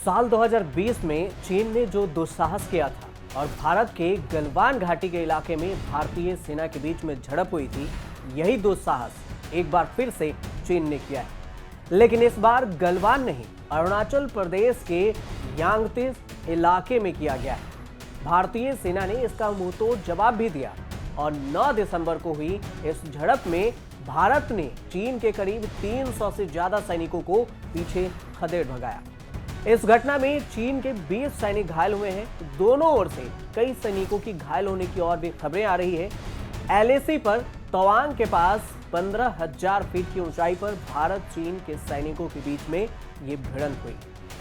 साल 2020 में चीन ने जो दुस्साहस किया था और भारत के गलवान घाटी के इलाके में भारतीय सेना के बीच में झड़प हुई थी, यही दुस्साहस एक बार फिर से चीन ने किया है। लेकिन इस बार गलवान नहीं, अरुणाचल प्रदेश के यांगतीज इलाके में किया गया है। भारतीय सेना ने इसका मुंहतोड़ जवाब भी दिया और 9 दिसंबर को हुई इस झड़प में भारत ने चीन के करीब 300 से ज्यादा सैनिकों को पीछे खदेड़ भगाया। इस घटना में चीन के 20 सैनिक घायल हुए हैं। दोनों ओर से कई सैनिकों की घायल होने की और भी खबरें आ रही है। एलएसी पर तवांग के पास 15,000 फीट की ऊंचाई पर भारत चीन के सैनिकों के बीच में ये भिड़ंत हुई।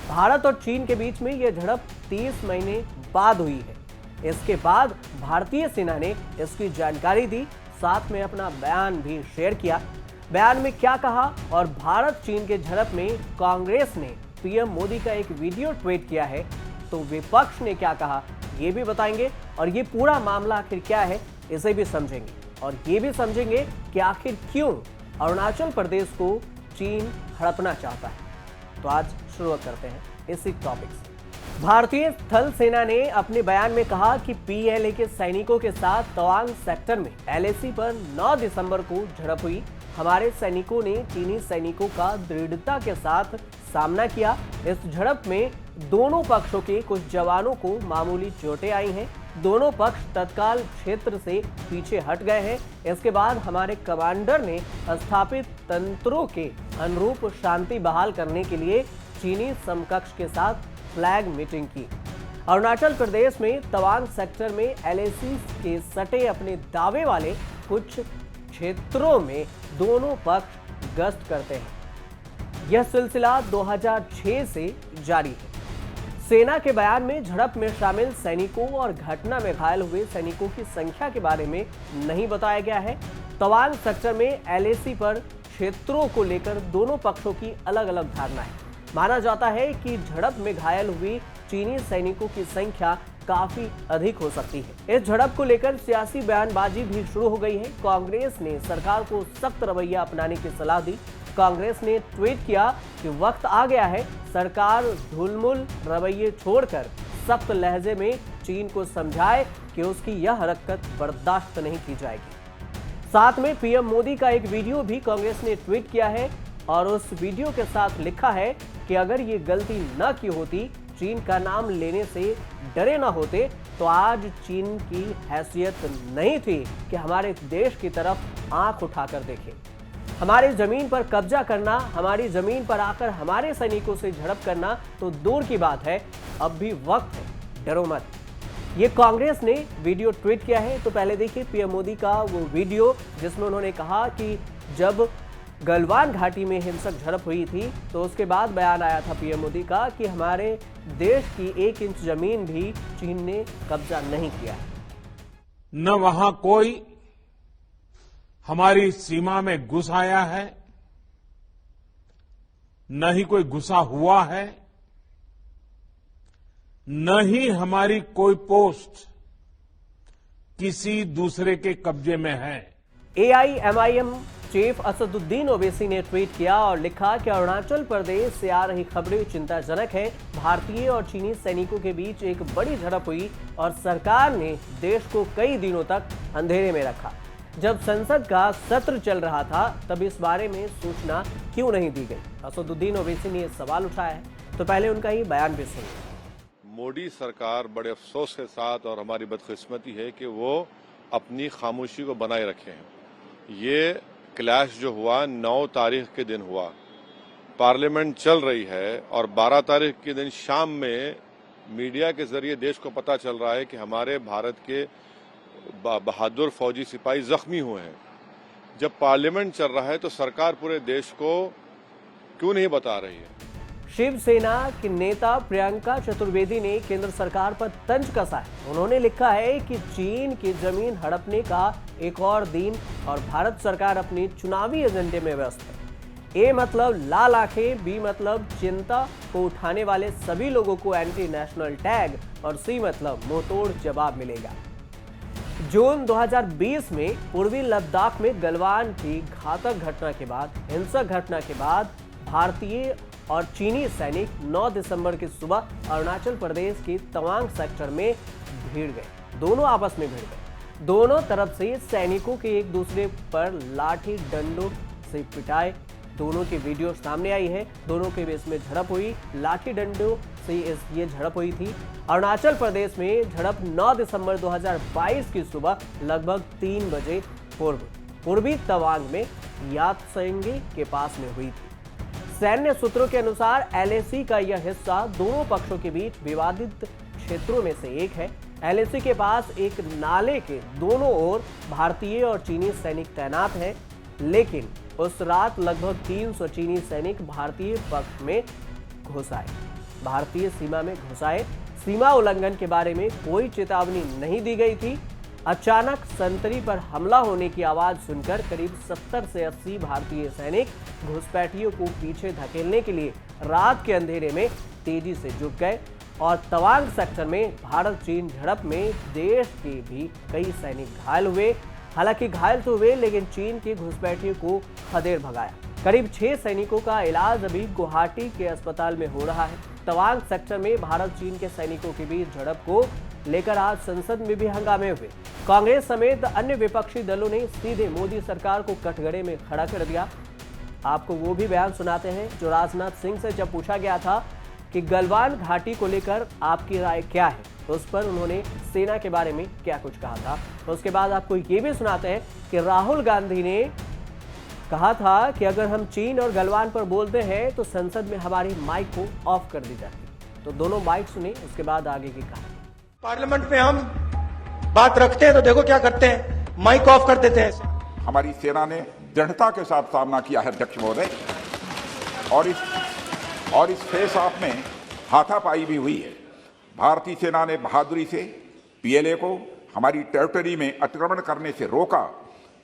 भारत और चीन के बीच में यह झड़प 30 महीने बाद हुई है। इसके बाद भारतीय सेना ने इसकी जानकारी दी, साथ में अपना बयान भी शेयर किया। बयान में क्या कहा और भारत चीन के झड़प में कांग्रेस ने पीएम मोदी का एक वीडियो ट्वीट किया है, तो विपक्ष ने क्या कहा ये भी बताएंगे और ये पूरा मामला आखिर क्या है इसे भी समझेंगे और ये भी समझेंगे कि आखिर क्यों अरुणाचल प्रदेश को चीन हड़पना चाहता है। तो आज शुरुआत करते हैं इसी टॉपिक से। भारतीय थल सेना ने अपने बयान में कहा कि पीएलए के सैनिकों के साथ तवांग सेक्टर में एलएसी पर 9 दिसंबर को झड़प हुई। हमारे सैनिकों ने चीनी सैनिकों का दृढ़ता के साथ सामना किया। इस झड़प में दोनों पक्षों के कुछ जवानों को मामूली चोटें आई हैं। दोनों पक्ष तत्काल क्षेत्र से पीछे हट गए हैं। इसके बाद हमारे कमांडर ने स्थापित तंत्रों के अनुरूप शांति बहाल करने के लिए चीनी समकक्ष के साथ फ्लैग मीटिंग की। अरुणाचल प्रदेश में तवांग सेक्टर में एलएसी के सटे अपने दावे वाले कुछ क्षेत्रों में दोनों पक्ष गश्त करते हैं। यह सिलसिला 2006 से जारी है। सेना के बयान में झड़प में शामिल सैनिकों और घटना में घायल हुए सैनिकों की संख्या के बारे में नहीं बताया गया है। तवांग सेक्टर में एलएसी पर क्षेत्रों को लेकर दोनों पक्षों की अलग अलग धारणा है। माना जाता है कि झड़प में घायल हुई चीनी सैनिकों की संख्या काफी अधिक हो सकती है। इस झड़प को लेकर सियासी बयानबाजी भी शुरू हो गई है। कांग्रेस ने सरकार को सख्त रवैया अपनाने की सलाह दी। कांग्रेस ने ट्वीट किया कि वक्त आ गया है, सरकार ढुलमुल रवैये छोड़कर सख्त लहजे में चीन को समझाए कि उसकी यह हरकत बर्दाश्त नहीं की जाएगी। साथ में पीएम मोदी का एक वीडियो भी कांग्रेस ने ट्वीट किया है और उस वीडियो के साथ लिखा है कि अगर ये गलती न की होती, चीन का नाम लेने से डरे न होते, तो आज चीन की हैसियत नहीं थी कि हमारे देश की तरफ आंख उठाकर देखे। हमारी जमीन पर कब्जा करना, हमारी जमीन पर आकर हमारे सैनिकों से झड़प करना तो दूर की बात है, अब भी वक्त है, डरो मत। ये कांग्रेस ने वीडियो ट्वीट किया है। तो पहले देखिए पीएम मोदी का वो वीडियो जिसमें उन्होंने कहा कि जब गलवान घाटी में हिंसक झड़प हुई थी तो उसके बाद बयान आया था पीएम मोदी का कि हमारे देश की 1 इंच जमीन भी चीन ने कब्जा नहीं किया है। न वहां कोई हमारी सीमा में घुस आया है, न ही कोई घुसा हुआ है, न ही हमारी कोई पोस्ट किसी दूसरे के कब्जे में है। एआईएमआईएम चीफ असदुद्दीन ओवैसी ने ट्वीट किया और लिखा कि अरुणाचल प्रदेश से आ रही खबरें चिंताजनक है। भारतीय और चीनी सैनिकों के बीच एक बड़ी झड़प हुई और सरकार ने देश को कई दिनों तक अंधेरे में रखा। जब संसद का सत्र चल रहा था तब इस बारे में सूचना क्यों नहीं दी गई। असदुद्दीन ओवैसी ने सवाल उठाया है, तो पहले उनका ही बयान भी सुनिए। मोदी सरकार बड़े अफसोस के साथ, और हमारी बदकिस्मती है कि वो अपनी खामोशी को बनाए रखे हैं। ये क्लैश जो हुआ 9 तारीख के दिन हुआ, पार्लियामेंट चल रही है और 12 तारीख के दिन शाम में मीडिया के जरिए देश को पता चल रहा है कि हमारे भारत के बहादुर फौजी सिपाही जख्मी हुए हैं। जब पार्लियामेंट चल रहा है तो सरकार पूरे देश को क्यों नहीं बता रही है। शिवसेना के नेता प्रियंका चतुर्वेदी ने केंद्र सरकार पर तंज कसा है। उन्होंने लिखा है कि चीन की जमीन हड़पने का एक और दिन और भारत सरकार अपने चुनावी एजेंडे में व्यस्त है। ए मतलब लाल आंखें, बी मतलब चिंता को उठाने वाले सभी लोगों को एंटी नेशनल टैग और सी मतलब मुंहतोड़ जवाब मिलेगा। जून 2020 में पूर्वी लद्दाख में गलवान की घातक घटना के बाद, हिंसक घटना के बाद भारतीय और चीनी सैनिक 9 दिसंबर की सुबह अरुणाचल प्रदेश के तवांग सेक्टर में भिड़ गए। दोनों आपस में भिड़ गए। दोनों तरफ से सैनिकों के एक दूसरे पर लाठी डंडों से पिटाए। दोनों की वीडियो सामने आई है। दोनों के बीच में झड़प हुई, लाठी डंडों से ये झड़प हुई थी। अरुणाचल प्रदेश में झड़प 9 दिसंबर 2022 की सुबह लगभग 3 बजे पूर्वी तवांग में यातसेंगी के पास में हुई थी। सैन्य सूत्रों के अनुसार LAC का यह हिस्सा दोनों पक्षों के बीच विवादित क्षेत्रों में से एक है। LAC के पास एक नाले के दोनों ओर भारतीय और चीनी सैनिक तैनात हैं, लेकिन उस रात लगभग 300 चीनी सैनिक भारतीय पक्ष में घुस आए, भारतीय सीमा में घुस आए। सीमा उल्लंघन के बारे में कोई चेतावनी नहीं दी गई थी। अचानक संतरी पर हमला होने की आवाज सुनकर करीब 70 से 80 भारतीय सैनिक घुसपैठियों को पीछे धकेलने के लिए रात के अंधेरे में तेजी से जुट गए और तवांग सेक्टर में भारत चीन झड़प में देश के भी कई सैनिक घायल हुए। हालांकि घायल तो हुए, लेकिन चीन के घुसपैठियों को खदेड़ भगाया। करीब 6 सैनिकों का इलाज अभी गुवाहाटी के अस्पताल में हो रहा है। तवांग सेक्टर में भारत चीन के सैनिकों के बीच झड़प को लेकर आज संसद में भी हंगामे हुए। कांग्रेस समेत अन्य विपक्षी दलों ने सीधे मोदी सरकार को कटघरे में खड़ा कर दिया। आपको वो भी बयान सुनाते हैं जो राजनाथ सिंह से जब पूछा गया था कि गलवान घाटी को लेकर आपकी राय क्या है, तो उस पर उन्होंने सेना के बारे में क्या कुछ कहा था। तो उसके बाद आपको ये भी सुनाते हैं कि राहुल गांधी ने कहा था कि अगर हम चीन और गलवान पर बोलते हैं तो संसद में हमारी माइक को ऑफ कर दी जाती। तो दोनों माइक सुने, उसके बाद आगे की कहानी। पार्लियामेंट में हम बात रखते हैं तो देखो क्या करते हैं, माइक ऑफ कर देते हैं। हमारी सेना ने दृढ़ता के साथ सामना किया है अध्यक्ष महोदय, और इस फेस ऑफ में हाथापाई भी हुई है। भारतीय सेना ने बहादुरी से PLA को हमारी टेरिटरी में अतिक्रमण करने से रोका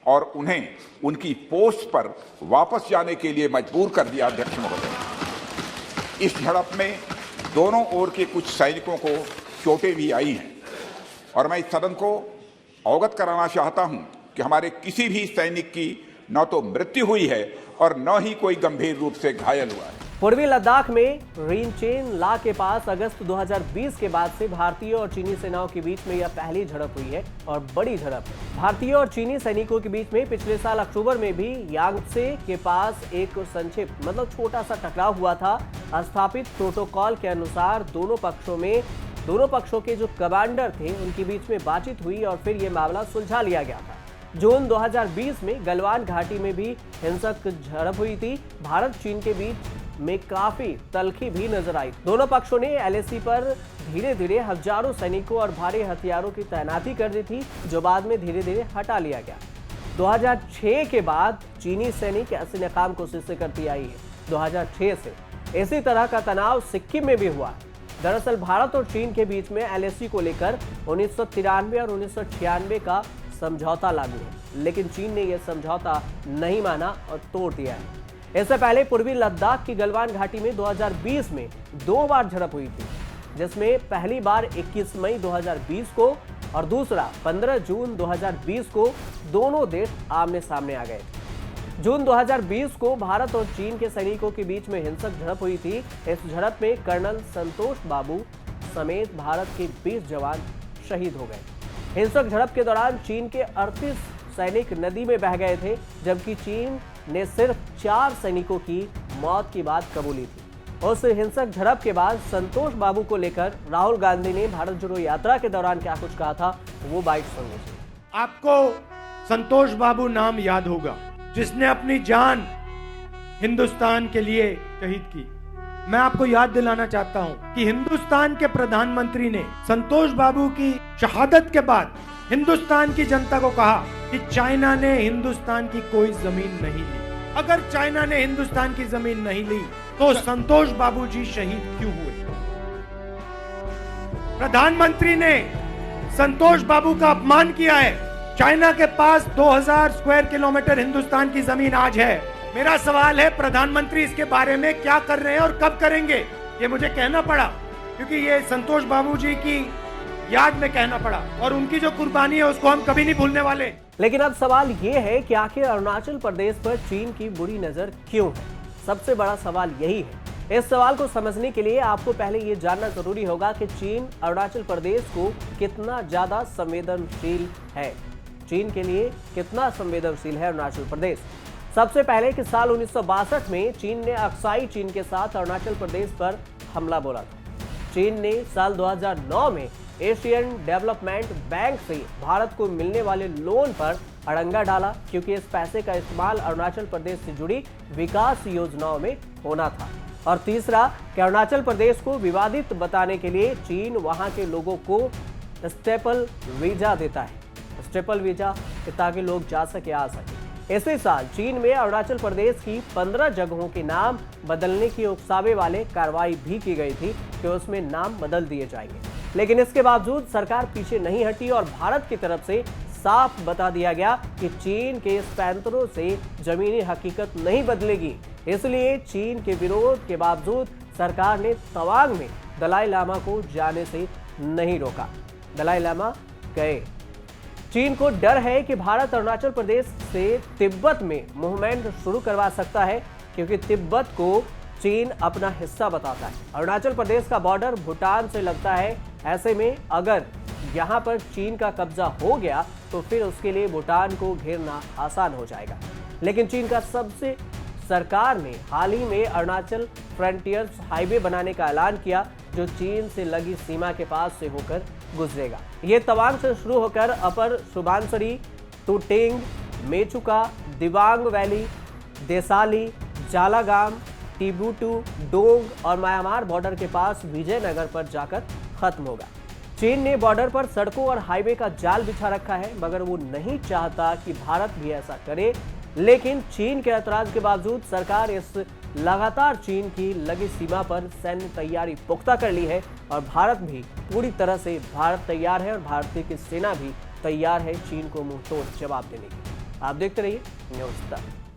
और उन्हें उनकी पोस्ट पर वापस जाने के लिए मजबूर कर दिया अध्यक्ष महोदय। इस झड़प में दोनों ओर के कुछ सैनिकों को चोटें भी आई हैं और मैं इस सदन को अवगत कराना चाहता हूं कि हमारे किसी भी सैनिक की न तो मृत्यु हुई है और न ही कोई गंभीर रूप से घायल हुआ है। पूर्वी लद्दाख में रिनचेन ला के पास अगस्त 2020 के बाद से भारतीय और चीनी सेनाओं के बीच में यह पहली झड़प हुई है और बड़ी झड़प है। भारतीय और चीनी सैनिकों के बीच में पिछले साल अक्टूबर में भी यांगत्से के पास एक संक्षिप्त छोटा सा टकराव हुआ था। स्थापित प्रोटोकॉल के अनुसार दोनों पक्षों के जो कमांडर थे उनके बीच में बातचीत हुई और फिर यह मामला सुलझा लिया गया था। जून 2020 में गलवान घाटी में भी हिंसक झड़प हुई थी। भारत चीन के बीच में काफी तल्खी भी नजर आई। दोनों पक्षों ने LAC पर धीरे धीरे हजारों सैनिकों और भारी हथियारों की तैनाती कर दी थी, जो बाद में धीरे धीरे हटा लिया गया। 2006 के बाद चीनी सैनिक ऐसी नाकाम कोशिशें करती आई है। 2006 से इसी तरह का तनाव सिक्किम में भी हुआ। दरअसल भारत और चीन के बीच में LAC को लेकर 1993 और 1996 का समझौता लागू है, लेकिन चीन ने यह समझौता नहीं माना और तोड़ दिया है। इससे पहले पूर्वी लद्दाख की गलवान घाटी में 2020 में 2 बार झड़प हुई थी, जिसमें पहली बार 21 मई 2020 को और दूसरा 15 जून 2020 को दोनों देश आमने सामने आ गए। जून 2020 को भारत और चीन के सैनिकों के बीच में हिंसक झड़प हुई थी। इस झड़प में कर्नल संतोष बाबू समेत भारत के 20 जवान शहीद हो गए। हिंसक झड़प के दौरान चीन के 38 सैनिक नदी में बह गए थे, जबकि चीन ने सिर्फ 4 सैनिकों की मौत की बात कबूली थी। उस हिंसक झड़प के बाद संतोष बाबू को लेकर राहुल गांधी ने भारत जोड़ो यात्रा के दौरान क्या कुछ कहा था, वो बाइट सुन लीजिए। आपको संतोष बाबू नाम याद होगा, जिसने अपनी जान हिंदुस्तान के लिए शहीद की। मैं आपको याद दिलाना चाहता हूं कि हिंदुस्तान के प्रधानमंत्री ने संतोष बाबू की शहादत के बाद हिंदुस्तान की जनता को कहा कि चाइना ने हिंदुस्तान की कोई जमीन नहीं ली। अगर चाइना ने हिंदुस्तान की जमीन नहीं ली तो संतोष बाबू जी शहीद क्यों हुए? प्रधानमंत्री ने संतोष बाबू का अपमान किया है। चाइना के पास 2000 स्क्वायर किलोमीटर हिंदुस्तान की जमीन आज है। मेरा सवाल है, प्रधानमंत्री इसके बारे में क्या कर रहे हैं और कब करेंगे? ये मुझे कहना पड़ा क्योंकि ये संतोष बाबू जी की याद में कहना पड़ा और उनकी जो कुर्बानी है उसको हम कभी नहीं भूलने वाले। लेकिन अब सवाल ये है कि आखिर अरुणाचल प्रदेश पर चीन की बुरी नजर क्यों है? सबसे बड़ा सवाल यही है इस सवाल को समझने के लिए आपको पहले ये जानना जरूरी होगा कि चीन अरुणाचल प्रदेश को कितना ज्यादा संवेदनशील है। चीन के लिए कितना संवेदनशील है अरुणाचल प्रदेश। सबसे पहले कि साल 1962 में चीन ने अक्साई चीन के साथ अरुणाचल प्रदेश पर हमला बोला था। चीन ने साल 2009 में एशियन डेवलपमेंट बैंक से भारत को मिलने वाले लोन पर अड़ंगा डाला, क्योंकि इस पैसे का इस्तेमाल अरुणाचल प्रदेश से जुड़ी विकास योजनाओं में होना था। और तीसरा कि अरुणाचल प्रदेश को विवादित बताने के लिए चीन वहां के लोगों को स्टेपल वीजा देता है। स्टेपल वीजा ताकि लोग जा सके, आ सके। इसी साल चीन में अरुणाचल प्रदेश की 15 जगहों के नाम बदलने की उकसावे वाले कार्रवाई भी की गई थी कि उसमें नाम बदल दिए जाएंगे, लेकिन इसके बावजूद सरकार पीछे नहीं हटी और भारत की तरफ से साफ बता दिया गया कि चीन के इस पैंतरों से जमीनी हकीकत नहीं बदलेगी। इसलिए चीन के विरोध के बावजूद सरकार ने तवांग में दलाई लामा को जाने से नहीं रोका। दलाई लामा गए। चीन को डर है कि भारत अरुणाचल प्रदेश से तिब्बत में मूवमेंट शुरू करवा सकता है, क्योंकि तिब्बत को चीन अपना हिस्सा बताता है। अरुणाचल प्रदेश का बॉर्डर भूटान से लगता है। ऐसे में अगर यहां पर चीन का कब्जा हो गया तो फिर उसके लिए भूटान को घेरना आसान हो जाएगा। लेकिन चीन का सबसे सरकार ने हाल ही में अरुणाचल फ्रंटियर्स हाईवे बनाने का ऐलान किया, जो चीन से लगी सीमा के पास से होकर गुजरेगा। ये तवांग से शुरू होकर अपर सुबानसरी, टूटिंग, मेचुका, दिबांग वैली, देसाली, जालागाम, टिबुटू, डोंग और म्यांमार बॉर्डर के पास विजयनगर पर जाकर खत्म होगा। चीन ने बॉर्डर पर सड़कों और हाईवे का जाल बिछा रखा है, मगर वो नहीं चाहता कि भारत भी ऐसा करे। लेकिन चीन के ऐतराज के बावजूद सरकार इस लगातार चीन की लगी सीमा पर सैन्य तैयारी पुख्ता कर ली है और भारत भी पूरी तरह से तैयार है और भारतीय की सेना भी तैयार है चीन को मुंहतोड़ जवाब देने की। आप देखते रहिए न्यूज़ तक।